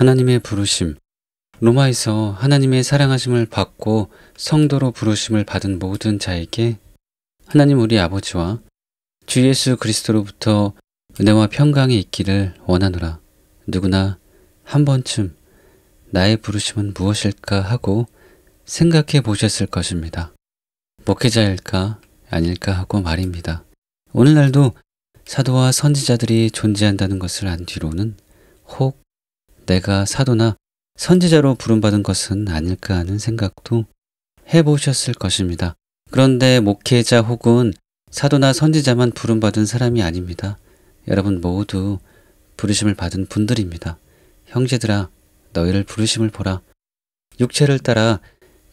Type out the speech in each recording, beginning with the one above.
하나님의 부르심. 로마에서 하나님의 사랑하심을 받고 성도로 부르심을 받은 모든 자에게 하나님 우리 아버지와 주 예수 그리스도로부터 은혜와 평강이 있기를 원하노라. 누구나 한 번쯤 나의 부르심은 무엇일까 하고 생각해 보셨을 것입니다. 목회자일까 아닐까 하고 말입니다. 오늘날도 사도와 선지자들이 존재한다는 것을 안 뒤로는 혹 내가 사도나 선지자로 부름받은 것은 아닐까 하는 생각도 해보셨을 것입니다. 그런데 목회자 혹은 사도나 선지자만 부름받은 사람이 아닙니다. 여러분 모두 부르심을 받은 분들입니다. 형제들아, 너희를 부르심을 보라. 육체를 따라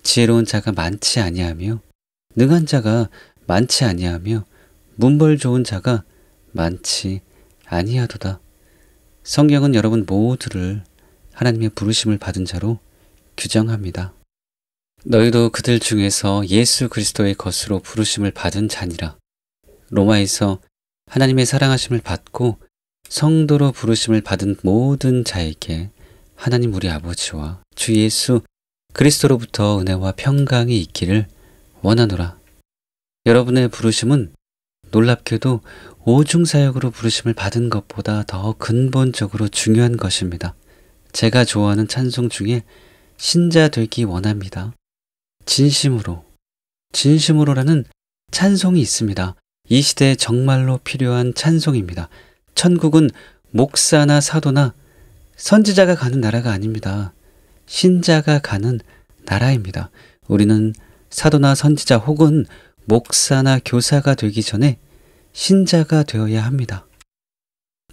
지혜로운 자가 많지 아니하며 능한 자가 많지 아니하며 문벌 좋은 자가 많지 아니하도다. 성경은 여러분 모두를 하나님의 부르심을 받은 자로 규정합니다. 너희도 그들 중에서 예수 그리스도의 것으로 부르심을 받은 자니라. 로마에서 하나님의 사랑하심을 받고 성도로 부르심을 받은 모든 자에게 하나님 우리 아버지와 주 예수 그리스도로부터 은혜와 평강이 있기를 원하노라. 여러분의 부르심은 놀랍게도 오중사역으로 부르심을 받은 것보다 더 근본적으로 중요한 것입니다. 제가 좋아하는 찬송 중에 신자 되기 원합니다. 진심으로라는 찬송이 있습니다. 이 시대에 정말로 필요한 찬송입니다. 천국은 목사나 사도나 선지자가 가는 나라가 아닙니다. 신자가 가는 나라입니다. 우리는 사도나 선지자 혹은 목사나 교사가 되기 전에 신자가 되어야 합니다.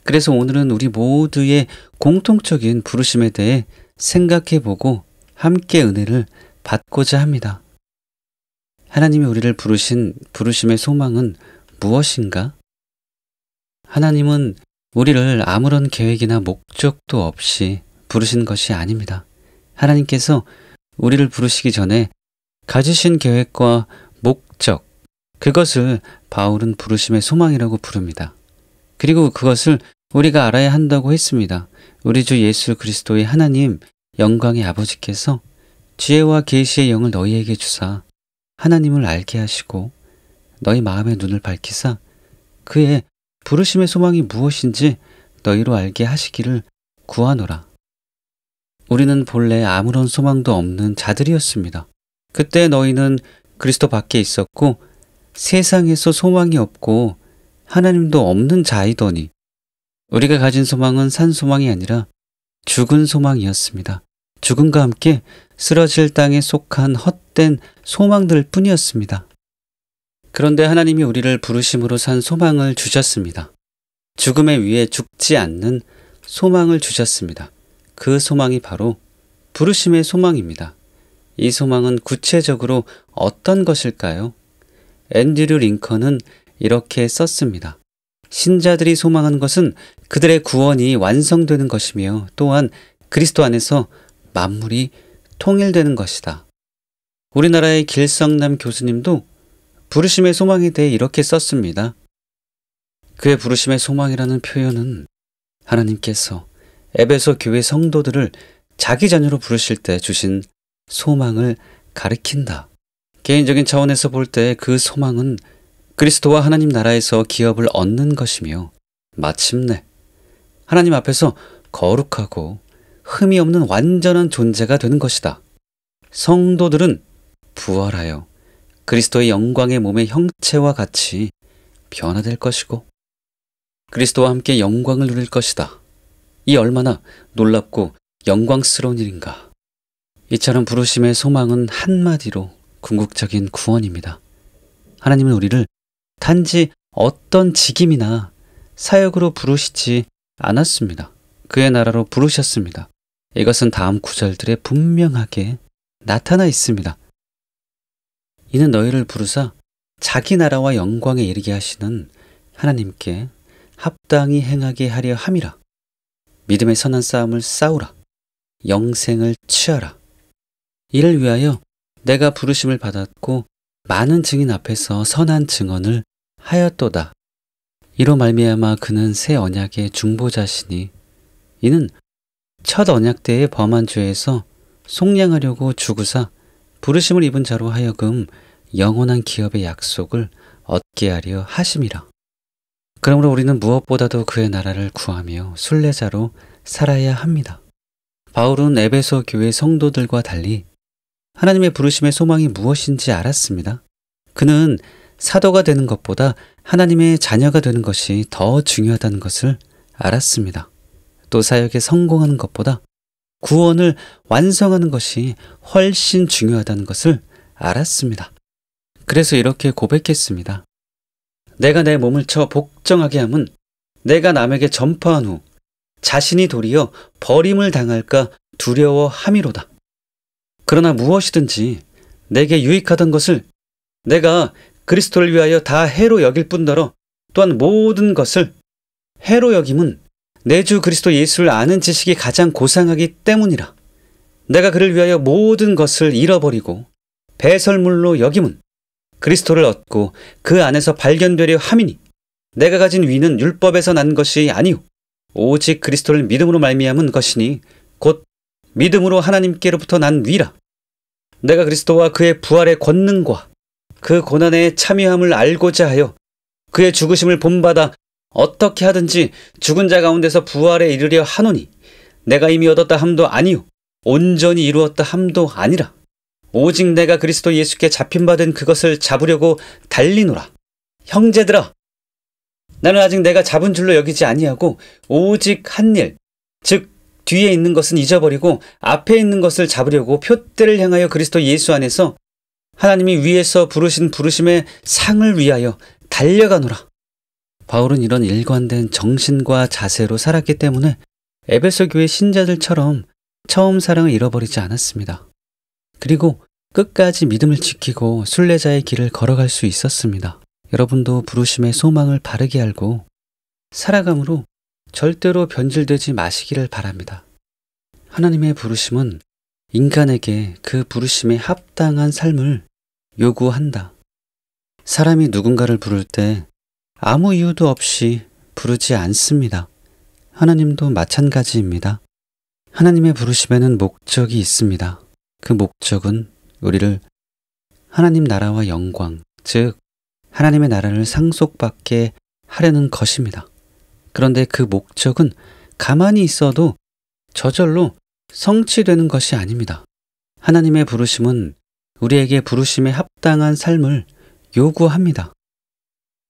그래서 오늘은 우리 모두의 공통적인 부르심에 대해 생각해보고 함께 은혜를 받고자 합니다. 하나님이 우리를 부르신 부르심의 소망은 무엇인가? 하나님은 우리를 아무런 계획이나 목적도 없이 부르신 것이 아닙니다. 하나님께서 우리를 부르시기 전에 가지신 계획과 목적, 그것을 바울은 부르심의 소망이라고 부릅니다. 그리고 그것을 우리가 알아야 한다고 했습니다. 우리 주 예수 그리스도의 하나님 영광의 아버지께서 지혜와 계시의 영을 너희에게 주사 하나님을 알게 하시고 너희 마음의 눈을 밝히사 그의 부르심의 소망이 무엇인지 너희로 알게 하시기를 구하노라. 우리는 본래 아무런 소망도 없는 자들이었습니다. 그때 너희는 그리스도 밖에 있었고 세상에서 소망이 없고 하나님도 없는 자이더니 우리가 가진 소망은 산 소망이 아니라 죽은 소망이었습니다. 죽음과 함께 쓰러질 땅에 속한 헛된 소망들 뿐이었습니다. 그런데 하나님이 우리를 부르심으로 산 소망을 주셨습니다. 죽음의 위에 죽지 않는 소망을 주셨습니다. 그 소망이 바로 부르심의 소망입니다. 이 소망은 구체적으로 어떤 것일까요? 앤드류 링컨은 이렇게 썼습니다. 신자들이 소망하는 것은 그들의 구원이 완성되는 것이며 또한 그리스도 안에서 만물이 통일되는 것이다. 우리나라의 길성남 교수님도 부르심의 소망에 대해 이렇게 썼습니다. 그의 부르심의 소망이라는 표현은 하나님께서 에베소 교회 성도들을 자기 자녀로 부르실 때 주신 소망을 가리킨다. 개인적인 차원에서 볼 때 그 소망은 그리스도와 하나님 나라에서 기업을 얻는 것이며 마침내 하나님 앞에서 거룩하고 흠이 없는 완전한 존재가 되는 것이다. 성도들은 부활하여 그리스도의 영광의 몸의 형체와 같이 변화될 것이고 그리스도와 함께 영광을 누릴 것이다. 이 얼마나 놀랍고 영광스러운 일인가. 이처럼 부르심의 소망은 한마디로 궁극적인 구원입니다. 하나님은 우리를 단지 어떤 직임이나 사역으로 부르시지 않았습니다. 그의 나라로 부르셨습니다. 이것은 다음 구절들에 분명하게 나타나 있습니다. 이는 너희를 부르사 자기 나라와 영광에 이르게 하시는 하나님께 합당히 행하게 하려 함이라. 믿음의 선한 싸움을 싸우라. 영생을 취하라. 이를 위하여 내가 부르심을 받았고 많은 증인 앞에서 선한 증언을 하였도다. 이로 말미암아 그는 새 언약의 중보자시니 이는 첫 언약 때에 범한 죄에서 속량하려고 죽으사 부르심을 입은 자로 하여금 영원한 기업의 약속을 얻게 하려 하심이라. 그러므로 우리는 무엇보다도 그의 나라를 구하며 순례자로 살아야 합니다. 바울은 에베소 교회 성도들과 달리 하나님의 부르심의 소망이 무엇인지 알았습니다. 그는 사도가 되는 것보다 하나님의 자녀가 되는 것이 더 중요하다는 것을 알았습니다. 또 사역에 성공하는 것보다 구원을 완성하는 것이 훨씬 중요하다는 것을 알았습니다. 그래서 이렇게 고백했습니다. 내가 내 몸을 쳐 복종하게 함은 내가 남에게 전파한 후 자신이 도리어 버림을 당할까 두려워함이로다. 그러나 무엇이든지 내게 유익하던 것을 내가 그리스도를 위하여 다 해로 여길 뿐더러 또한 모든 것을 해로 여김은 내 주 그리스도 예수를 아는 지식이 가장 고상하기 때문이라. 내가 그를 위하여 모든 것을 잃어버리고 배설물로 여김은 그리스도를 얻고 그 안에서 발견되려 함이니 내가 가진 위는 율법에서 난 것이 아니오 오직 그리스도를 믿음으로 말미암은 것이니 곧 믿음으로 하나님께로부터 난 위라. 내가 그리스도와 그의 부활의 권능과 그 고난에 참여함을 알고자 하여 그의 죽으심을 본받아 어떻게 하든지 죽은 자 가운데서 부활에 이르려 하노니 내가 이미 얻었다 함도 아니요 온전히 이루었다 함도 아니라 오직 내가 그리스도 예수께 잡힌받은 그것을 잡으려고 달리노라. 형제들아, 나는 아직 내가 잡은 줄로 여기지 아니하고 오직 한 일, 즉 뒤에 있는 것은 잊어버리고 앞에 있는 것을 잡으려고 표대를 향하여 그리스도 예수 안에서 하나님이 위에서 부르신 부르심의 상을 위하여 달려가노라. 바울은 이런 일관된 정신과 자세로 살았기 때문에 에베소 교회 신자들처럼 처음 사랑을 잃어버리지 않았습니다. 그리고 끝까지 믿음을 지키고 순례자의 길을 걸어갈 수 있었습니다. 여러분도 부르심의 소망을 바르게 알고 살아감으로 절대로 변질되지 마시기를 바랍니다. 하나님의 부르심은 인간에게 그 부르심에 합당한 삶을 요구한다. 사람이 누군가를 부를 때 아무 이유도 없이 부르지 않습니다. 하나님도 마찬가지입니다. 하나님의 부르심에는 목적이 있습니다. 그 목적은 우리를 하나님 나라와 영광, 즉 하나님의 나라를 상속받게 하려는 것입니다. 그런데 그 목적은 가만히 있어도 저절로 성취되는 것이 아닙니다. 하나님의 부르심은 우리에게 부르심에 합당한 삶을 요구합니다.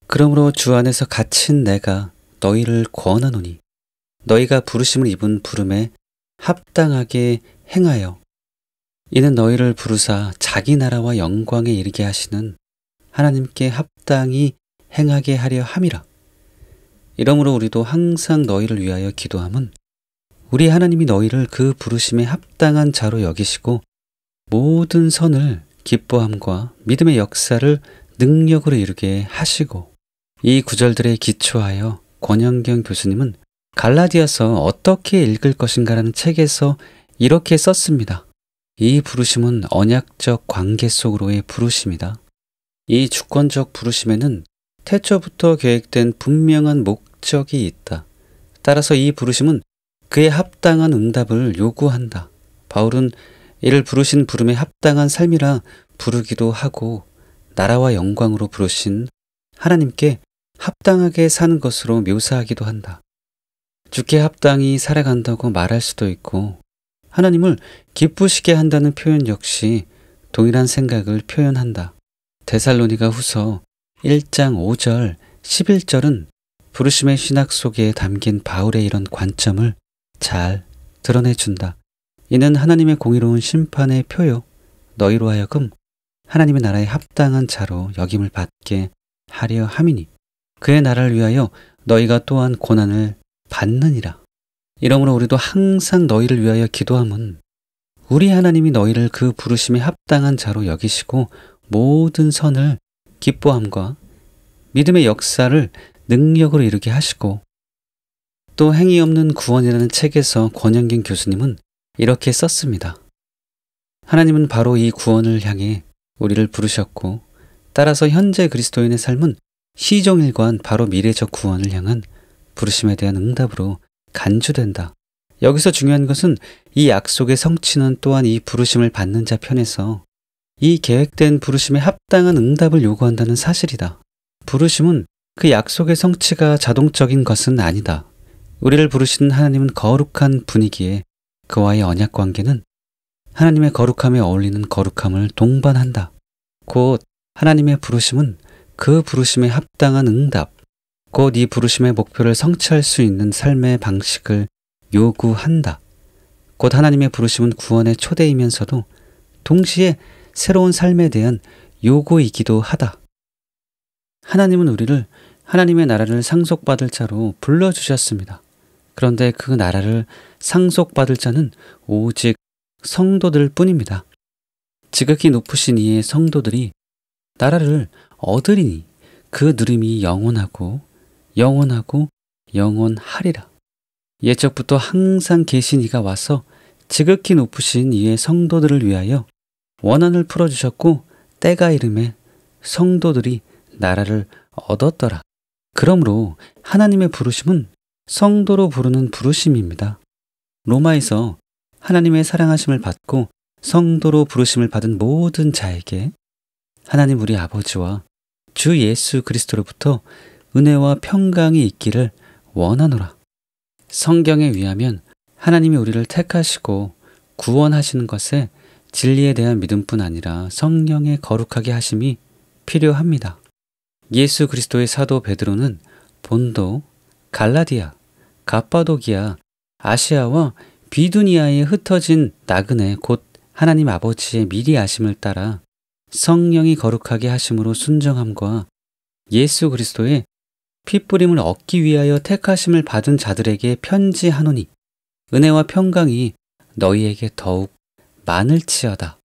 그러므로 주 안에서 갇힌 내가 너희를 권하노니 너희가 부르심을 입은 부름에 합당하게 행하여 이는 너희를 부르사 자기 나라와 영광에 이르게 하시는 하나님께 합당히 행하게 하려 함이라. 이러므로 우리도 항상 너희를 위하여 기도함은 우리 하나님이 너희를 그 부르심에 합당한 자로 여기시고 모든 선을 기뻐함과 믿음의 역사를 능력으로 이루게 하시고. 이 구절들에 기초하여 권영경 교수님은 갈라디아서 어떻게 읽을 것인가라는 책에서 이렇게 썼습니다. 이 부르심은 언약적 관계 속으로의 부르심이다. 이 주권적 부르심에는 태초부터 계획된 분명한 목적이 있다. 따라서 이 부르심은 그에 합당한 응답을 요구한다. 바울은 이를 부르신 부름에 합당한 삶이라 부르기도 하고 나라와 영광으로 부르신 하나님께 합당하게 사는 것으로 묘사하기도 한다. 주께 합당히 살아간다고 말할 수도 있고 하나님을 기쁘시게 한다는 표현 역시 동일한 생각을 표현한다. 데살로니가 후서 1장 5절 11절은 부르심의 신학 속에 담긴 바울의 이런 관점을 잘 드러내준다. 이는 하나님의 공의로운 심판의 표요 너희로 하여금 하나님의 나라에 합당한 자로 여김을 받게 하려 함이니 그의 나라를 위하여 너희가 또한 고난을 받느니라. 이러므로 우리도 항상 너희를 위하여 기도함은 우리 하나님이 너희를 그 부르심에 합당한 자로 여기시고 모든 선을 기뻐함과 믿음의 역사를 능력으로 이루게 하시고 또 행위 없는 구원이라는 책에서 권영경 교수님은 이렇게 썼습니다. 하나님은 바로 이 구원을 향해 우리를 부르셨고 따라서 현재 그리스도인의 삶은 시종일관 바로 미래적 구원을 향한 부르심에 대한 응답으로 간주된다. 여기서 중요한 것은 이 약속의 성취는 또한 이 부르심을 받는 자 편에서 이 계획된 부르심에 합당한 응답을 요구한다는 사실이다. 부르심은 그 약속의 성취가 자동적인 것은 아니다. 우리를 부르시는 하나님은 거룩한 분이기에 그와의 언약 관계는 하나님의 거룩함에 어울리는 거룩함을 동반한다. 곧 하나님의 부르심은 그 부르심에 합당한 응답, 곧 이 부르심의 목표를 성취할 수 있는 삶의 방식을 요구한다. 곧 하나님의 부르심은 구원의 초대이면서도 동시에 새로운 삶에 대한 요구이기도 하다. 하나님은 우리를 하나님의 나라를 상속받을 자로 불러주셨습니다. 그런데 그 나라를 상속받을 자는 오직 성도들 뿐입니다. 지극히 높으신 이의 성도들이 나라를 얻으리니 그 누림이 영원하고 영원하고 영원하리라. 예적부터 항상 계신 이가 와서 지극히 높으신 이의 성도들을 위하여 원한을 풀어주셨고 때가 이름에 성도들이 나라를 얻었더라. 그러므로 하나님의 부르심은 성도로 부르는 부르심입니다. 로마에서 하나님의 사랑하심을 받고 성도로 부르심을 받은 모든 자에게 하나님 우리 아버지와 주 예수 그리스도로부터 은혜와 평강이 있기를 원하노라. 성경에 의하면 하나님이 우리를 택하시고 구원하시는 것에 진리에 대한 믿음뿐 아니라 성령의 거룩하게 하심이 필요합니다. 예수 그리스도의 사도 베드로는 본도, 갈라디아, 갑바도기아, 아시아와 비두니아에 흩어진 나그네 곧 하나님 아버지의 미리 아심을 따라 성령이 거룩하게 하심으로 순정함과 예수 그리스도의 피뿌림을 얻기 위하여 택하심을 받은 자들에게 편지하노니 은혜와 평강이 너희에게 더욱 많을지어다.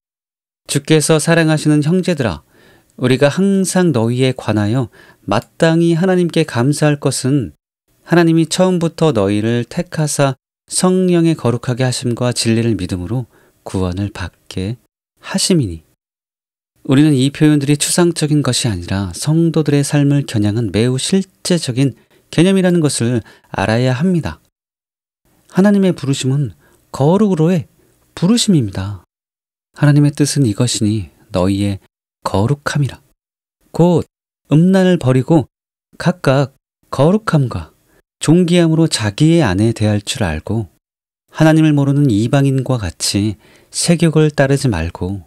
주께서 사랑하시는 형제들아, 우리가 항상 너희에 관하여 마땅히 하나님께 감사할 것은 하나님이 처음부터 너희를 택하사 성령의 거룩하게 하심과 진리를 믿음으로 구원을 받게 하심이니. 우리는 이 표현들이 추상적인 것이 아니라 성도들의 삶을 겨냥한 매우 실제적인 개념이라는 것을 알아야 합니다. 하나님의 부르심은 거룩으로의 부르심입니다. 하나님의 뜻은 이것이니 너희의 거룩함이라. 곧 음란을 버리고 각각 거룩함과 존귀함으로 자기의 안에 대할 줄 알고 하나님을 모르는 이방인과 같이 세욕을 따르지 말고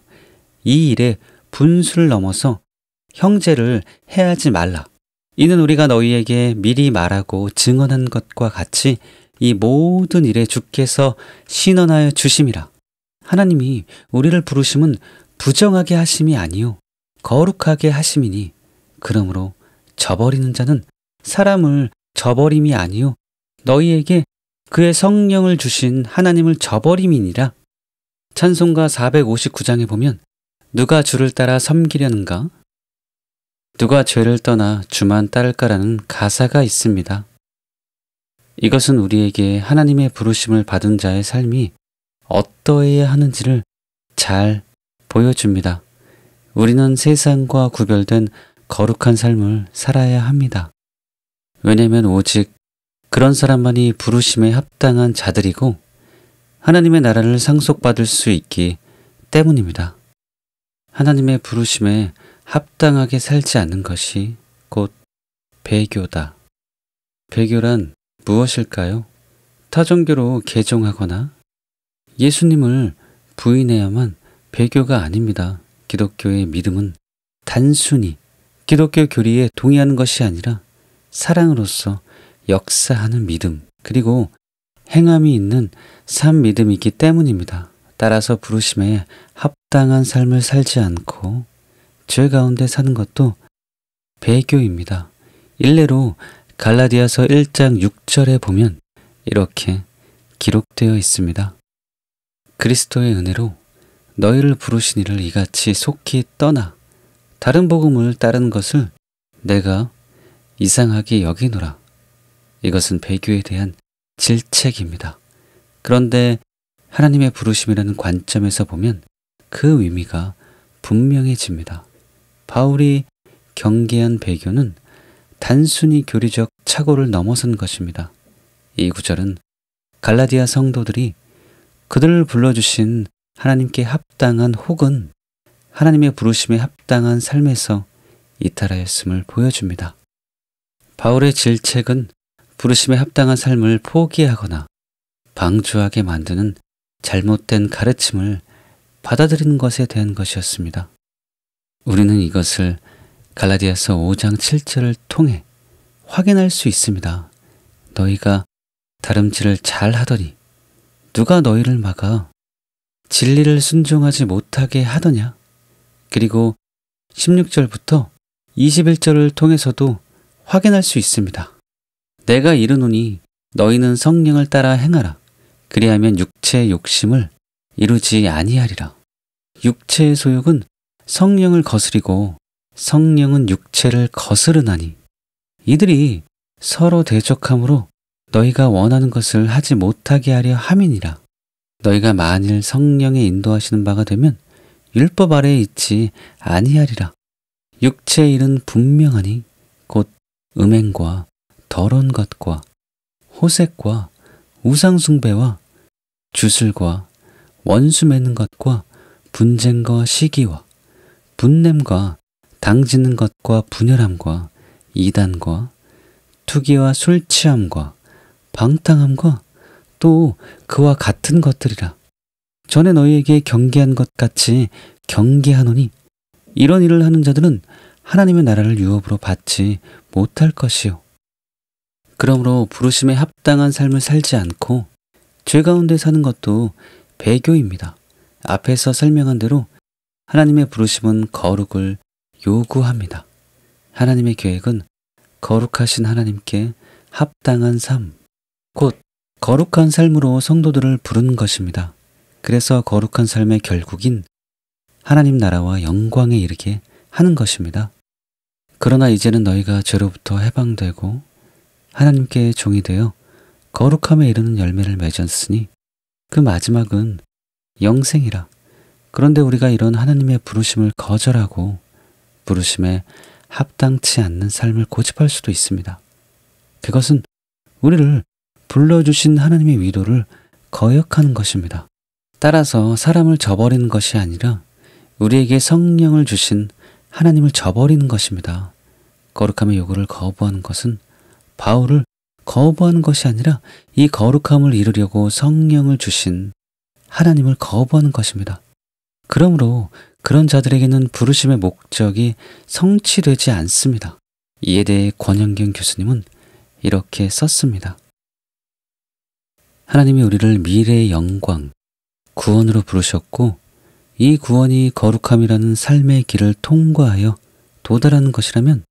이 일에 분수를 넘어서 형제를 해하지 말라. 이는 우리가 너희에게 미리 말하고 증언한 것과 같이 이 모든 일에 주께서 신원하여 주심이라. 하나님이 우리를 부르심은 부정하게 하심이 아니요 거룩하게 하심이니 그러므로 저버리는 자는 사람을 저버림이 아니요 너희에게 그의 성령을 주신 하나님을 저버림이니라. 찬송가 459장에 보면 누가 주를 따라 섬기려는가? 누가 죄를 떠나 주만 따를까라는 가사가 있습니다. 이것은 우리에게 하나님의 부르심을 받은 자의 삶이 어떠해야 하는지를 잘 보여줍니다. 우리는 세상과 구별된 거룩한 삶을 살아야 합니다. 왜냐하면 오직 그런 사람만이 부르심에 합당한 자들이고 하나님의 나라를 상속받을 수 있기 때문입니다. 하나님의 부르심에 합당하게 살지 않는 것이 곧 배교다. 배교란 무엇일까요? 타종교로 개종하거나 예수님을 부인해야만 배교가 아닙니다. 기독교의 믿음은 단순히 기독교 교리에 동의하는 것이 아니라 사랑으로서 역사하는 믿음, 그리고 행함이 있는 삶 믿음이기 때문입니다. 따라서 부르심에 합당한 삶을 살지 않고 죄 가운데 사는 것도 배교입니다. 일례로 갈라디아서 1장 6절에 보면 이렇게 기록되어 있습니다. 그리스도의 은혜로 너희를 부르신 이를 이같이 속히 떠나 다른 복음을 따르는 것을 내가 이상하게 여기노라. 이것은 배교에 대한 질책입니다. 그런데 하나님의 부르심이라는 관점에서 보면 그 의미가 분명해집니다. 바울이 경계한 배교는 단순히 교리적 착오를 넘어선 것입니다. 이 구절은 갈라디아 성도들이 그들을 불러주신 하나님께 합당한 혹은 하나님의 부르심에 합당한 삶에서 이탈하였음을 보여줍니다. 바울의 질책은 부르심에 합당한 삶을 포기하거나 방주하게 만드는 잘못된 가르침을 받아들이는 것에 대한 것이었습니다. 우리는 이것을 갈라디아서 5장 7절을 통해 확인할 수 있습니다. 너희가 다름질을 잘 하더니 누가 너희를 막아 진리를 순종하지 못하게 하더냐? 그리고 16절부터 21절을 통해서도 확인할 수 있습니다. 내가 이르노니 너희는 성령을 따라 행하라. 그리하면 육체의 욕심을 이루지 아니하리라. 육체의 소욕은 성령을 거스리고 성령은 육체를 거스르나니 이들이 서로 대적함으로 너희가 원하는 것을 하지 못하게 하려 함이니라. 너희가 만일 성령의 인도하시는 바가 되면 율법 아래에 있지 아니하리라. 육체의 일은 분명하니 곧 음행과 더러운 것과 호색과 우상숭배와 주술과 원수 맺는 것과 분쟁과 시기와 분냄과 당짓는 것과 분열함과 이단과 투기와 술 취함과 방탕함과 또 그와 같은 것들이라. 전에 너희에게 경계한 것 같이 경계하노니 이런 일을 하는 자들은 하나님의 나라를 유업으로 받지 못할 것이요. 그러므로 부르심에 합당한 삶을 살지 않고 죄 가운데 사는 것도 배교입니다. 앞에서 설명한 대로 하나님의 부르심은 거룩을 요구합니다. 하나님의 계획은 거룩하신 하나님께 합당한 삶, 곧 거룩한 삶으로 성도들을 부르는 것입니다. 그래서 거룩한 삶의 결국인 하나님 나라와 영광에 이르게 하는 것입니다. 그러나 이제는 너희가 죄로부터 해방되고 하나님께 종이 되어 거룩함에 이르는 열매를 맺었으니 그 마지막은 영생이라. 그런데 우리가 이런 하나님의 부르심을 거절하고 부르심에 합당치 않는 삶을 고집할 수도 있습니다. 그것은 우리를 불러주신 하나님의 위로를 거역하는 것입니다. 따라서 사람을 저버리는 것이 아니라 우리에게 성령을 주신 하나님을 저버리는 것입니다. 거룩함의 요구를 거부하는 것은 바울을 거부하는 것이 아니라 이 거룩함을 이루려고 성령을 주신 하나님을 거부하는 것입니다. 그러므로 그런 자들에게는 부르심의 목적이 성취되지 않습니다. 이에 대해 권영경 교수님은 이렇게 썼습니다. 하나님이 우리를 미래의 영광, 구원으로 부르셨고 이 구원이 거룩함이라는 삶의 길을 통과하여 도달하는 것이라면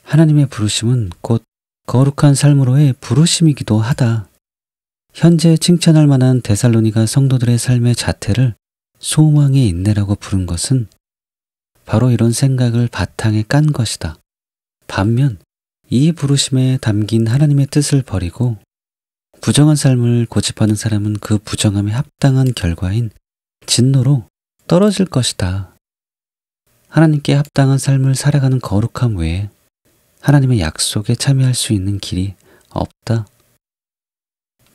하나님의 부르심은 곧 거룩한 삶으로의 부르심이기도 하다. 현재 칭찬할 만한 데살로니가 성도들의 삶의 자태를 소망의 인내라고 부른 것은 바로 이런 생각을 바탕에 깐 것이다. 반면 이 부르심에 담긴 하나님의 뜻을 버리고 부정한 삶을 고집하는 사람은 그 부정함에 합당한 결과인 진노로 떨어질 것이다. 하나님께 합당한 삶을 살아가는 거룩함 외에 하나님의 약속에 참여할 수 있는 길이 없다.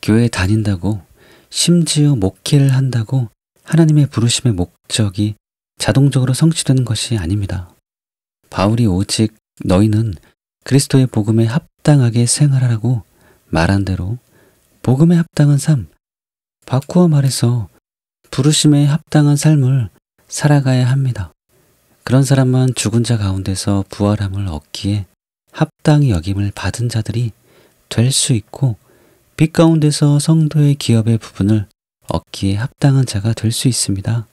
교회에 다닌다고 심지어 목회를 한다고 하나님의 부르심의 목적이 자동적으로 성취되는 것이 아닙니다. 바울이 오직 너희는 그리스도의 복음에 합당하게 생활하라고 말한 대로 복음에 합당한 삶, 바꾸어 말해서 부르심에 합당한 삶을 살아가야 합니다. 그런 사람만 죽은 자 가운데서 부활함을 얻기에 합당히 여김을 받은 자들이 될 수 있고 빛 가운데서 성도의 기업의 부분을 얻기에 합당한 자가 될 수 있습니다.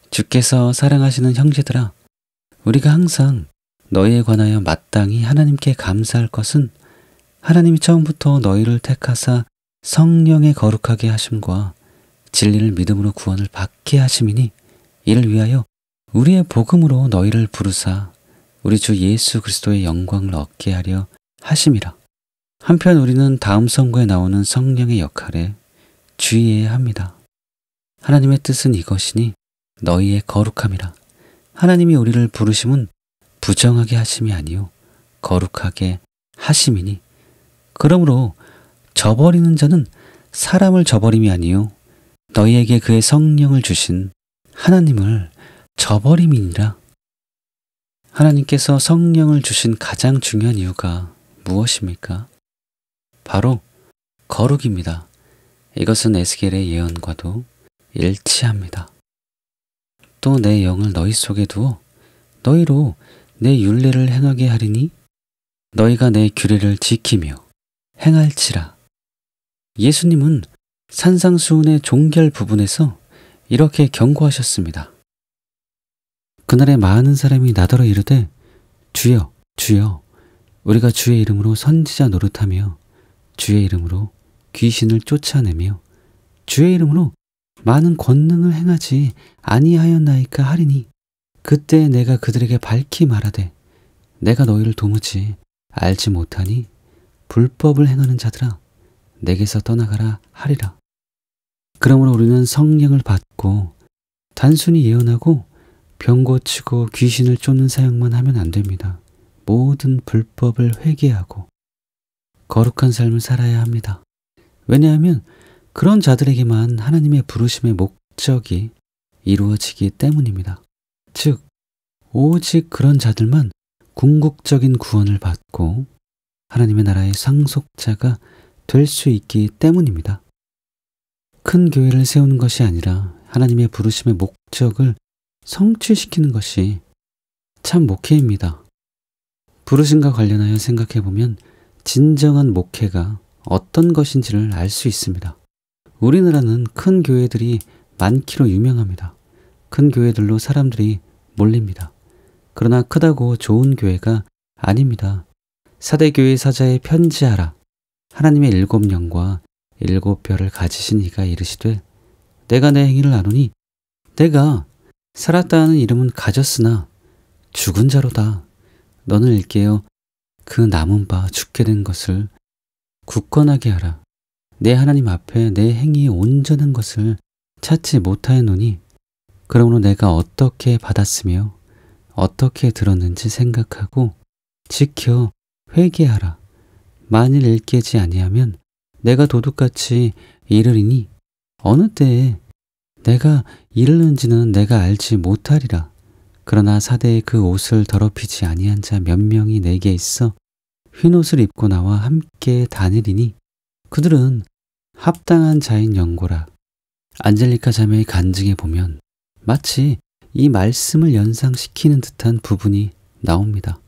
주께서 사랑하시는 형제들아, 우리가 항상 너희에 관하여 마땅히 하나님께 감사할 것은 하나님이 처음부터 너희를 택하사 성령의 거룩하게 하심과 진리를 믿음으로 구원을 받게 하심이니 이를 위하여 우리의 복음으로 너희를 부르사 우리 주 예수 그리스도의 영광을 얻게 하려 하심이라. 한편 우리는 다음 성구에 나오는 성령의 역할에 주의해야 합니다. 하나님의 뜻은 이것이니 너희의 거룩함이라. 하나님이 우리를 부르심은 부정하게 하심이 아니요 거룩하게 하심이니 그러므로 저버리는 자는 사람을 저버림이 아니요 너희에게 그의 성령을 주신 하나님을 저버림이니라. 하나님께서 성령을 주신 가장 중요한 이유가 무엇입니까? 바로 거룩입니다. 이것은 에스겔의 예언과도 일치합니다. 또 내 영을 너희 속에 두어 너희로 내 율례를 행하게 하리니 너희가 내 규례를 지키며 행할지라. 예수님은 산상수훈의 종결 부분에서 이렇게 경고하셨습니다. 그날에 많은 사람이 나더러 이르되 주여 주여 우리가 주의 이름으로 선지자 노릇하며 주의 이름으로 귀신을 쫓아내며 주의 이름으로 많은 권능을 행하지 아니하였나이까 하리니 그때 내가 그들에게 밝히 말하되 내가 너희를 도무지 알지 못하니 불법을 행하는 자들아 내게서 떠나가라 하리라. 그러므로 우리는 성령을 받고 단순히 예언하고 병 고치고 귀신을 쫓는 사역만 하면 안 됩니다. 모든 불법을 회개하고 거룩한 삶을 살아야 합니다. 왜냐하면 그런 자들에게만 하나님의 부르심의 목적이 이루어지기 때문입니다. 즉, 오직 그런 자들만 궁극적인 구원을 받고 하나님의 나라의 상속자가 될 수 있기 때문입니다. 큰 교회를 세우는 것이 아니라 하나님의 부르심의 목적을 성취시키는 것이 참 목회입니다. 부르심과 관련하여 생각해보면 진정한 목회가 어떤 것인지를 알 수 있습니다. 우리나라는 큰 교회들이 많기로 유명합니다. 큰 교회들로 사람들이 몰립니다. 그러나 크다고 좋은 교회가 아닙니다. 사대교회 사자에 편지하라. 하나님의 7영과 7별을 가지신 이가 이르시되 내가 내 행위를 아노니 내가 살았다 하는 이름은 가졌으나 죽은 자로다. 너는 일깨어 그 남은 바 죽게 된 것을 굳건하게 하라. 내 하나님 앞에 내 행위에 온전한 것을 찾지 못하였노니 그러므로 내가 어떻게 받았으며 어떻게 들었는지 생각하고 지켜 회개하라. 만일 일깨지 아니하면 내가 도둑같이 이르리니 어느 때에 내가 이르는지는 내가 알지 못하리라. 그러나 사대에 그 옷을 더럽히지 아니한 자 몇 명이 내게 있어 흰 옷을 입고 나와 함께 다니리니 그들은 합당한 자인 연고라. 안젤리카 자매의 간증에 보면 마치 이 말씀을 연상시키는 듯한 부분이 나옵니다.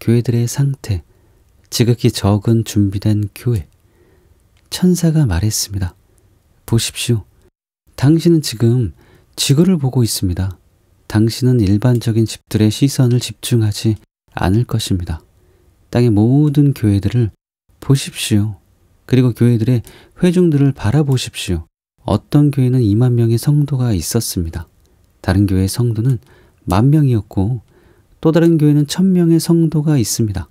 교회들의 상태, 지극히 적은 준비된 교회. 천사가 말했습니다. 보십시오. 당신은 지금 지구를 보고 있습니다. 당신은 일반적인 집들의 시선을 집중하지 않을 것입니다. 땅의 모든 교회들을 보십시오. 그리고 교회들의 회중들을 바라보십시오. 어떤 교회는 2만 명의 성도가 있었습니다. 다른 교회의 성도는 10,000명이었고 또 다른 교회는 1,000명의 성도가 있습니다.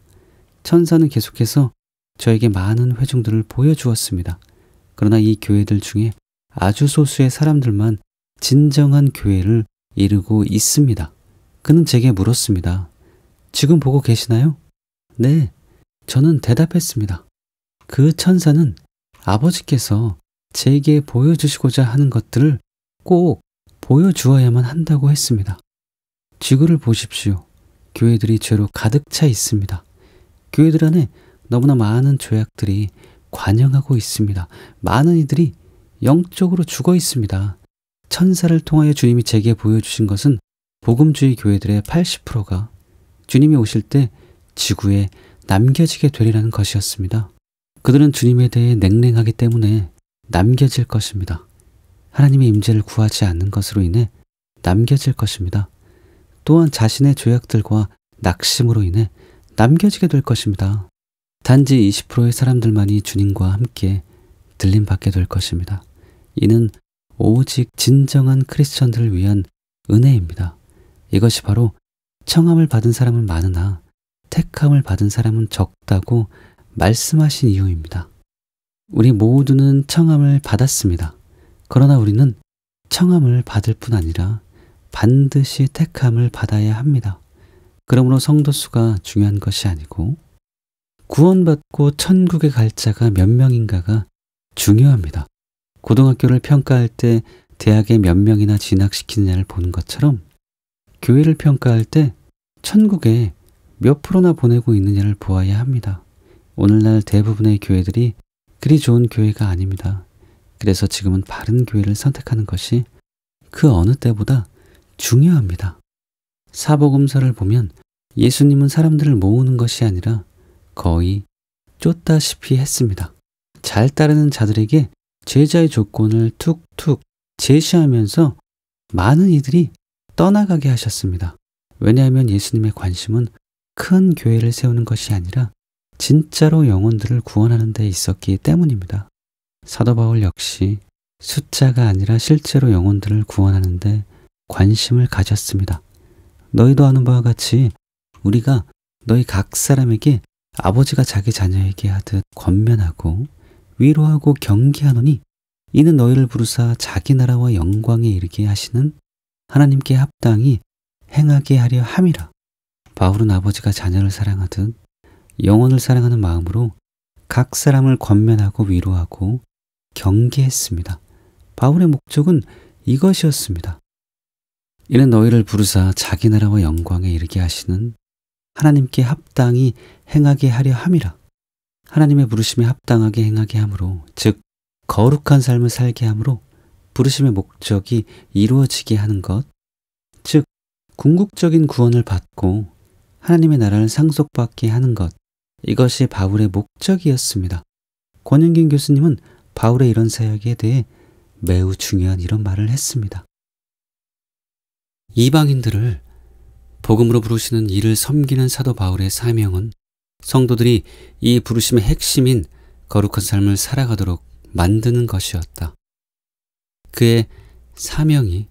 천사는 계속해서 저에게 많은 회중들을 보여주었습니다. 그러나 이 교회들 중에 아주 소수의 사람들만 진정한 교회를 이루고 있습니다. 그는 제게 물었습니다. 지금 보고 계시나요? 네, 저는 대답했습니다. 그 천사는 아버지께서 제게 보여주시고자 하는 것들을 꼭 보여주어야만 한다고 했습니다. 지구를 보십시오. 교회들이 죄로 가득 차 있습니다. 교회들 안에 너무나 많은 죄악들이 관영하고 있습니다. 많은 이들이 영적으로 죽어 있습니다. 천사를 통하여 주님이 제게 보여주신 것은 복음주의 교회들의 80%가 주님이 오실 때 지구에 남겨지게 되리라는 것이었습니다. 그들은 주님에 대해 냉랭하기 때문에 남겨질 것입니다. 하나님의 임재를 구하지 않는 것으로 인해 남겨질 것입니다. 또한 자신의 죄악들과 낙심으로 인해 남겨지게 될 것입니다. 단지 20%의 사람들만이 주님과 함께 들림받게 될 것입니다. 이는 오직 진정한 크리스천들을 위한 은혜입니다. 이것이 바로 청함을 받은 사람은 많으나 택함을 받은 사람은 적다고 말씀하신 이유입니다. 우리 모두는 청함을 받았습니다. 그러나 우리는 청함을 받을 뿐 아니라 반드시 택함을 받아야 합니다. 그러므로 성도 수가 중요한 것이 아니고 구원받고 천국에 갈 자가 몇 명인가가 중요합니다. 고등학교를 평가할 때 대학에 몇 명이나 진학시키느냐를 보는 것처럼 교회를 평가할 때 천국에 몇 프로나 보내고 있느냐를 보아야 합니다. 오늘날 대부분의 교회들이 그리 좋은 교회가 아닙니다. 그래서 지금은 바른 교회를 선택하는 것이 그 어느 때보다 중요합니다. 사복음서를 보면 예수님은 사람들을 모으는 것이 아니라 거의 쫓다시피 했습니다. 잘 따르는 자들에게 제자의 조건을 툭툭 제시하면서 많은 이들이 떠나가게 하셨습니다. 왜냐하면 예수님의 관심은 큰 교회를 세우는 것이 아니라 진짜로 영혼들을 구원하는 데 있었기 때문입니다. 사도 바울 역시 숫자가 아니라 실제로 영혼들을 구원하는 데 관심을 가졌습니다. 너희도 아는 바와 같이 우리가 너희 각 사람에게 아버지가 자기 자녀에게 하듯 권면하고 위로하고 경계하노니 이는 너희를 부르사 자기 나라와 영광에 이르게 하시는 하나님께 합당히 행하게 하려 함이라. 바울은 아버지가 자녀를 사랑하듯 영혼을 사랑하는 마음으로 각 사람을 권면하고 위로하고 경계했습니다. 바울의 목적은 이것이었습니다. 이는 너희를 부르사 자기 나라와 영광에 이르게 하시는 하나님께 합당히 행하게 하려 함이라. 하나님의 부르심에 합당하게 행하게 함으로, 즉 거룩한 삶을 살게 함으로 부르심의 목적이 이루어지게 하는 것, 즉 궁극적인 구원을 받고 하나님의 나라를 상속받게 하는 것, 이것이 바울의 목적이었습니다. 권영균 교수님은 바울의 이런 사역에 대해 매우 중요한 이런 말을 했습니다. 이방인들을 복음으로 부르시는 이를 섬기는 사도 바울의 사명은 성도들이 이 부르심의 핵심인 거룩한 삶을 살아가도록 만드는 것이었다. 그의 사명이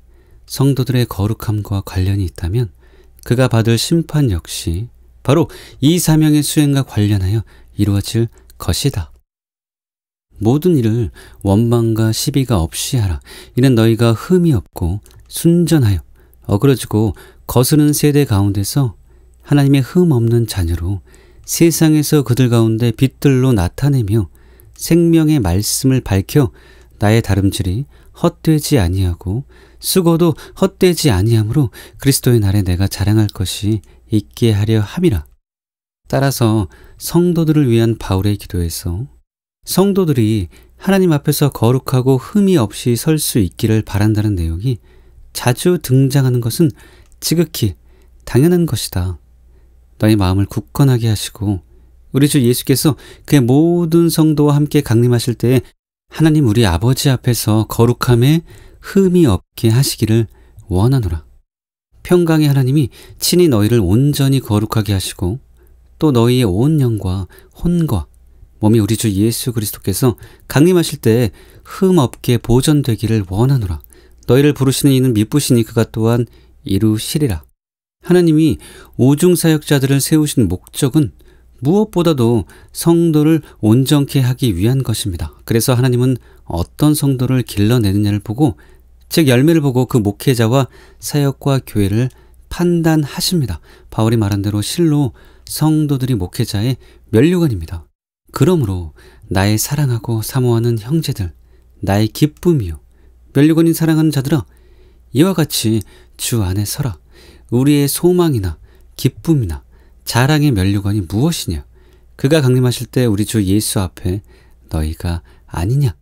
성도들의 거룩함과 관련이 있다면 그가 받을 심판 역시 바로 이 사명의 수행과 관련하여 이루어질 것이다. 모든 일을 원망과 시비가 없이 하라. 이는 너희가 흠이 없고 순전하여 어그러지고 거스르는 세대 가운데서 하나님의 흠 없는 자녀로 세상에서 그들 가운데 빛들로 나타내며 생명의 말씀을 밝혀 나의 다름질이 헛되지 아니하고 수고도 헛되지 아니하므로 그리스도의 날에 내가 자랑할 것이 있게 하려 함이라. 따라서 성도들을 위한 바울의 기도에서 성도들이 하나님 앞에서 거룩하고 흠이 없이 설 수 있기를 바란다는 내용이 자주 등장하는 것은 지극히 당연한 것이다. 너희 마음을 굳건하게 하시고 우리 주 예수께서 그의 모든 성도와 함께 강림하실 때에 하나님 우리 아버지 앞에서 거룩함에 흠이 없게 하시기를 원하노라. 평강의 하나님이 친히 너희를 온전히 거룩하게 하시고 또 너희의 온 영과 혼과 몸이 우리 주 예수 그리스도께서 강림하실 때에 흠 없게 보존되기를 원하노라. 너희를 부르시는 이는 미쁘시니 그가 또한 이루시리라. 하나님이 오중사역자들을 세우신 목적은 무엇보다도 성도를 온전케 하기 위한 것입니다. 그래서 하나님은 어떤 성도를 길러내느냐를 보고, 즉 열매를 보고 그 목회자와 사역과 교회를 판단하십니다. 바울이 말한 대로 실로 성도들이 목회자의 면류관입니다. 그러므로 나의 사랑하고 사모하는 형제들, 나의 기쁨이요 면류관인 사랑하는 자들아, 이와 같이 주 안에 서라. 우리의 소망이나 기쁨이나 자랑의 면류관이 무엇이냐? 그가 강림하실 때 우리 주 예수 앞에 너희가 아니냐?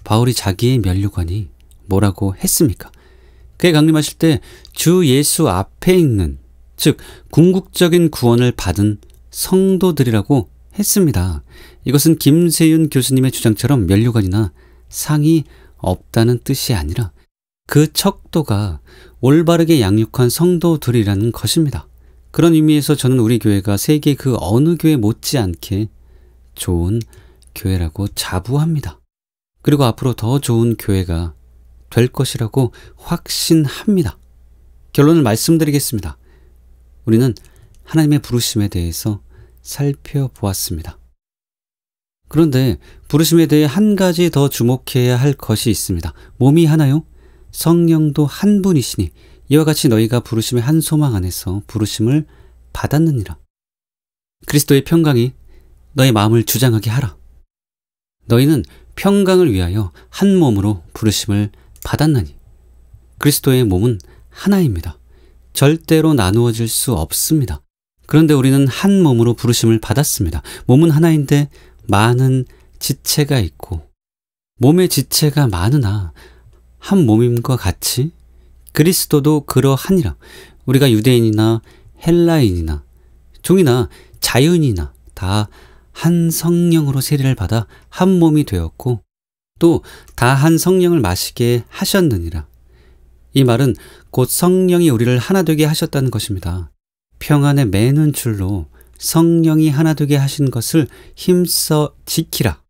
바울이 자기의 면류관이 뭐라고 했습니까? 그의 강림하실 때 주 예수 앞에 있는, 즉 궁극적인 구원을 받은 성도들이라고 했습니다. 이것은 김세윤 교수님의 주장처럼 면류관이나 상이 없다는 뜻이 아니라 그 척도가 올바르게 양육한 성도들이라는 것입니다. 그런 의미에서 저는 우리 교회가 세계 그 어느 교회 못지않게 좋은 교회라고 자부합니다. 그리고 앞으로 더 좋은 교회가 될 것이라고 확신합니다. 결론을 말씀드리겠습니다. 우리는 하나님의 부르심에 대해서 살펴보았습니다. 그런데 부르심에 대해 한 가지 더 주목해야 할 것이 있습니다. 몸이 하나요? 성령도 한 분이시니 이와 같이 너희가 부르심의 한 소망 안에서 부르심을 받았느니라. 그리스도의 평강이 너희 마음을 주장하게 하라. 너희는 평강을 위하여 한 몸으로 부르심을 받았나니. 그리스도의 몸은 하나입니다. 절대로 나누어질 수 없습니다. 그런데 우리는 한 몸으로 부르심을 받았습니다. 몸은 하나인데 많은 지체가 있고 몸의 지체가 많으나 한 몸임과 같이 그리스도도 그러하니라. 우리가 유대인이나 헬라인이나 종이나 자유인이나 다 한 성령으로 세례를 받아 한 몸이 되었고 또 다 한 성령을 마시게 하셨느니라. 이 말은 곧 성령이 우리를 하나 되게 하셨다는 것입니다. 평안에 매는 줄로 성령이 하나 되게 하신 것을 힘써 지키라.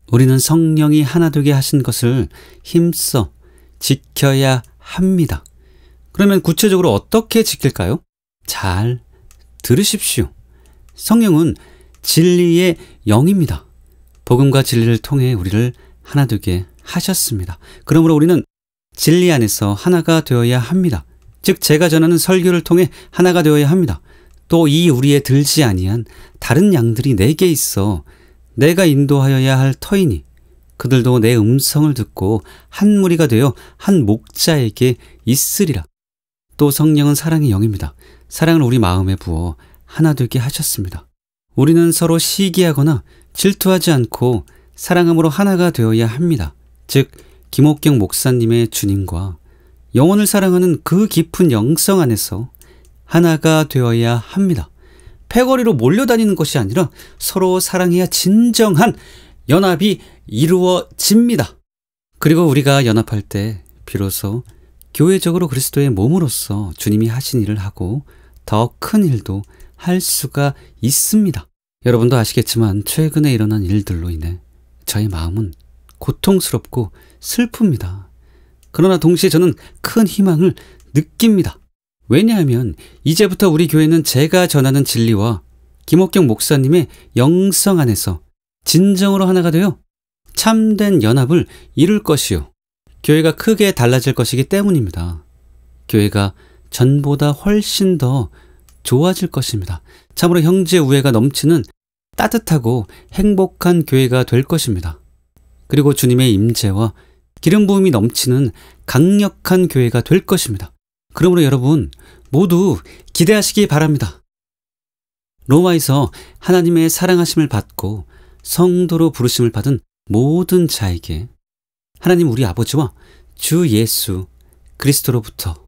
우리는 성령이 하나 되게 하신 것을 힘써 지켜야 합니다. 그러면 구체적으로 어떻게 지킬까요? 잘 들으십시오. 성령은 진리의 영입니다. 복음과 진리를 통해 우리를 하나 되게 하셨습니다. 그러므로 우리는 진리 안에서 하나가 되어야 합니다. 즉 제가 전하는 설교를 통해 하나가 되어야 합니다. 또 이 우리에 들지 아니한 다른 양들이 내게 있어 내가 인도하여야 할 터이니 그들도 내 음성을 듣고 한 무리가 되어 한 목자에게 있으리라. 또 성령은 사랑의 영입니다. 사랑을 우리 마음에 부어 하나 되게 하셨습니다. 우리는 서로 시기하거나 질투하지 않고 사랑함으로 하나가 되어야 합니다. 즉 김옥경 목사님의 주님과 영혼을 사랑하는 그 깊은 영성 안에서 하나가 되어야 합니다. 패거리로 몰려다니는 것이 아니라 서로 사랑해야 진정한 연합이 이루어집니다. 그리고 우리가 연합할 때 비로소 교회적으로 그리스도의 몸으로서 주님이 하신 일을 하고 더 큰 일도 할 수가 있습니다. 여러분도 아시겠지만 최근에 일어난 일들로 인해 저의 마음은 고통스럽고 슬픕니다. 그러나 동시에 저는 큰 희망을 느낍니다. 왜냐하면 이제부터 우리 교회는 제가 전하는 진리와 김옥경 목사님의 영성 안에서 진정으로 하나가 되어 참된 연합을 이룰 것이요. 교회가 크게 달라질 것이기 때문입니다. 교회가 전보다 훨씬 더 좋아질 것입니다. 참으로 형제 우애가 넘치는 따뜻하고 행복한 교회가 될 것입니다. 그리고 주님의 임재와 기름 부음이 넘치는 강력한 교회가 될 것입니다. 그러므로 여러분 모두 기대하시기 바랍니다. 로마에서 하나님의 사랑하심을 받고 성도로 부르심을 받은 모든 자에게 하나님 우리 아버지와 주 예수 그리스도로부터